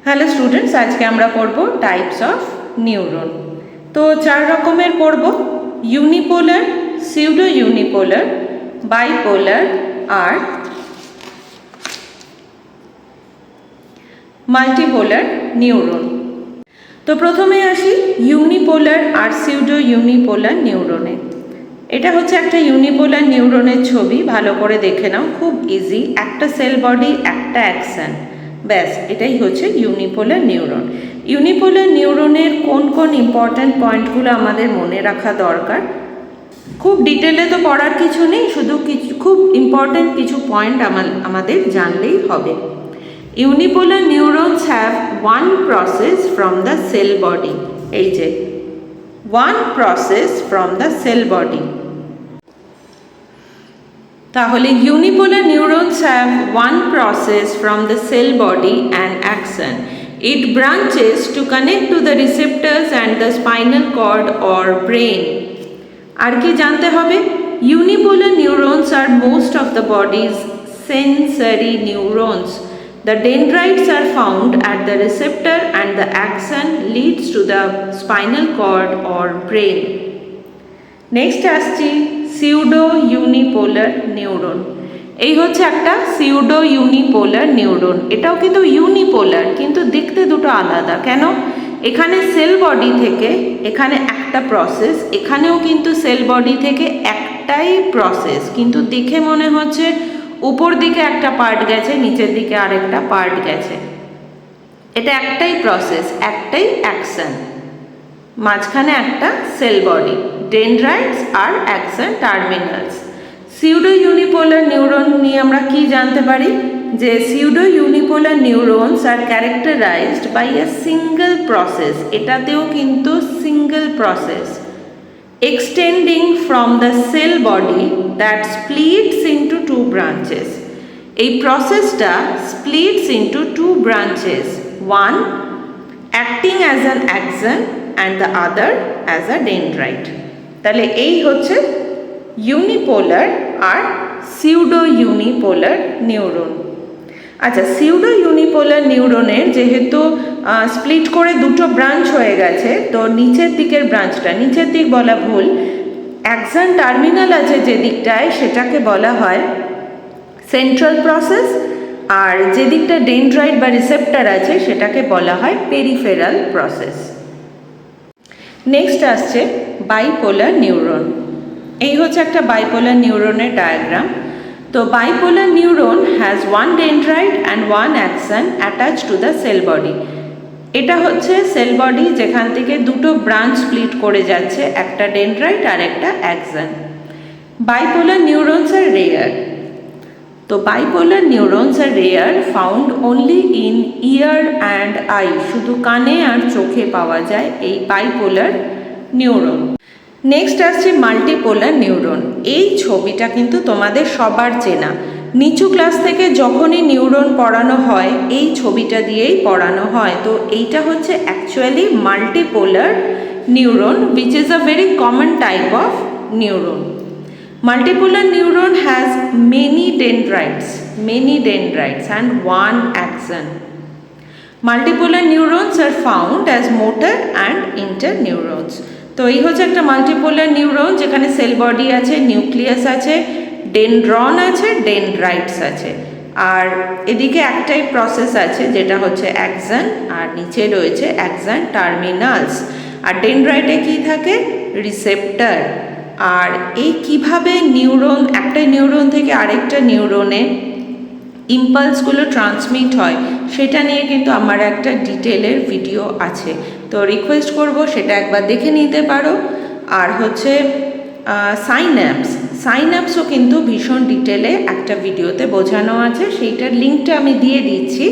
Hello students, আজকে আমরা পড়ব টাইপস অফ নিউরন। তো 4 রকমের পড়ব: ইউনিপোলার, সিউডো ইউনিপোলার, বাইপোলার আর মাল্টিপোলার নিউরন। তো প্রথমে আসি ইউনিপোলার আর সিউডো ইউনিপোলার নিউরনে। এটা হচ্ছে একটা ইউনিপোলার নিউরনের ছবি, ভালো করে দেখে নাও, খুব ইজি। একটা সেল বডি, একটা অ্যাকশন, ব্যাস এটাই হচ্ছে ইউনিপোলার নিউরন। ইউনিপোলার নিউরনের কোন কোন ইম্পর্ট্যান্ট পয়েন্টগুলো আমাদের মনে রাখা দরকার, খুব ডিটেলে তো পড়ার কিছু নেই, শুধু খুব ইম্পর্ট্যান্ট কিছু পয়েন্ট আমাদের জানলেই হবে। Unipolar neurons have one process from the cell body. এই যে one process from the cell body, তাহলে unipolar neurons have one process from the cell body and axon. It branches to connect to the receptors and the spinal cord or brain. আর কি জানতে হবে? Unipolar neurons are most of the body's sensory neurons. The dendrites are found at the receptor and the axon leads to the spinal cord or brain. Next আসছি pseudo unipolar neuron. এই হচ্ছে একটা pseudo unipolar neuron. এটাও কিন্তু unipolar, কিন্তু দেখতে দুটো আলাদা। কেন? এখানে সেল বডি থেকে এখানে একটা প্রসেস, এখানেও কিন্তু সেল বডি থেকে একটাই প্রসেস, কিন্তু দেখে মনে হচ্ছে উপর দিকে একটা পার্ট গেছে, নিচের দিকে আরেকটা পার্ট গেছে। এটা একটাই প্রসেস, একটাই অ্যাকশন, মাঝখানে একটা সেল বডি, ডেনড্রাইটস আর axon terminals. Pseudo unipolar neuron নিয়ে আমরা কি জানতে পারি? যে pseudo unipolar neurons are characterised by a single process. এটাতেও কিন্তু single process, extending from the cell body that splits into two branches. এই প্রসেসটা splits into two branches, one acting as an axon and the other as a dendrite. তাহলে এই হচ্ছে unipolar আর pseudo unipolar neuron. আচ্ছা, pseudo unipolar নিউরনের যেহেতু split করে দুটো ব্রাঞ্চ হয়ে গেছে, তো নিচের দিকের ব্রাঞ্চটা, নিচের দিক বলা ভুল, অ্যাকশন টার্মিনাল আছে যে দিকটায়, সেটাকে বলা হয় সেন্ট্রাল প্রসেস, আর যে দিকটা ডেনড্রাইট বা রিসেপ্টর আছে সেটাকে বলা হয় পেরিফেরাল প্রসেস। নেক্সট আসছে বাইপোলার নিউরন। এই হচ্ছে একটা বাইপোলার নিউরনের ডায়াগ্রাম। তো bipolar neuron has one dendrite and one action attach to the cell body. এটা হচ্ছে সেল বডি যেখান থেকে দুটো ব্রাঞ্চ স্প্লিট করে যাচ্ছে, একটা ডেনড্রাইট আর একটা axon. Bipolar neurons are rare. তো bipolar neurons are rare, found only in ear and eye, শুধু কানে আর চোখে পাওয়া যায় এই বাইপোলার নিউরন। নেক্সট আসছে মাল্টিপোলার নিউরন। এই ছবিটা কিন্তু তোমাদের সবার চেনা, নিচু ক্লাস থেকে যখনই নিউরন পড়ানো হয় এই ছবিটা দিয়েই পড়ানো হয়। তো এইটা হচ্ছে actually multipolar neuron, which is a very common type of neuron. Multipolar neuron has many dendrites and one axon. Multipolar neurons are found as motor and interneurons. তো এই হচ্ছে একটা মাল্টিপোলার নিউরন যেখানে সেল বডি আছে, nucleus আছে, dendron আছে, dendrites আছে, আর এদিকে একটাই প্রসেস আছে যেটা হচ্ছে অ্যাকশন, আর নিচে রয়েছে অ্যাকশন টার্মিনালস। আর ডেনড্রাইটে কি থাকে? রিসেপ্টর। আর এই কিভাবে নিউরন, একটা নিউরন থেকে আরেকটা নিউরনে ইম্পালসগুলো ট্রান্সমিট হয় সেটা নিয়ে কিন্তু আমার একটা ডিটেলের ভিডিও আছে, তো রিকোয়েস্ট করব সেটা একবার দেখে নিতে পারো। আর হচ্ছে সাইন্যাপসও কিন্তু ভীষণ ডিটেলে একটা ভিডিওতে বোঝানো আছে, সেইটার লিঙ্কটা আমি দিয়ে দিচ্ছি,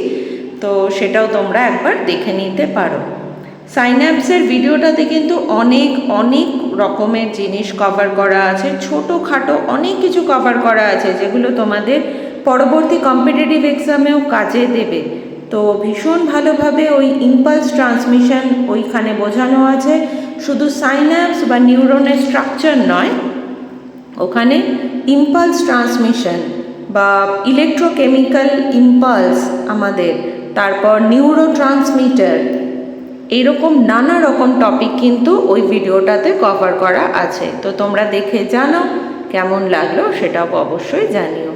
তো সেটাও তোমরা একবার দেখে নিতে পারো। সাইন্যাপসের ভিডিওটাতে কিন্তু অনেক অনেক রকমের জিনিস কভার করা আছে, ছোটোখাটো অনেক কিছু কভার করা আছে যেগুলো তোমাদের পরবর্তী কম্পিটিটিভ এক্সামেও কাজে দেবে। তো ভীষণ ভালোভাবে ওই ইম্পালস ট্রান্সমিশন ওইখানে বোঝানো আছে। শুধু সাইন্যাপস বা নিউরনের স্ট্রাকচার নয়, ওখানে ইম্পালস ট্রান্সমিশন বা ইলেকট্রোকেমিক্যাল ইম্পালস আমাদের তারপর নিউরোট্রান্সমিটার, এইরকম নানা রকম টপিক কিন্তু ওই ভিডিওটাতে কভার করা আছে। তো তোমরা দেখে জানাও কেমন লাগলো, সেটাও অবশ্যই জানিও।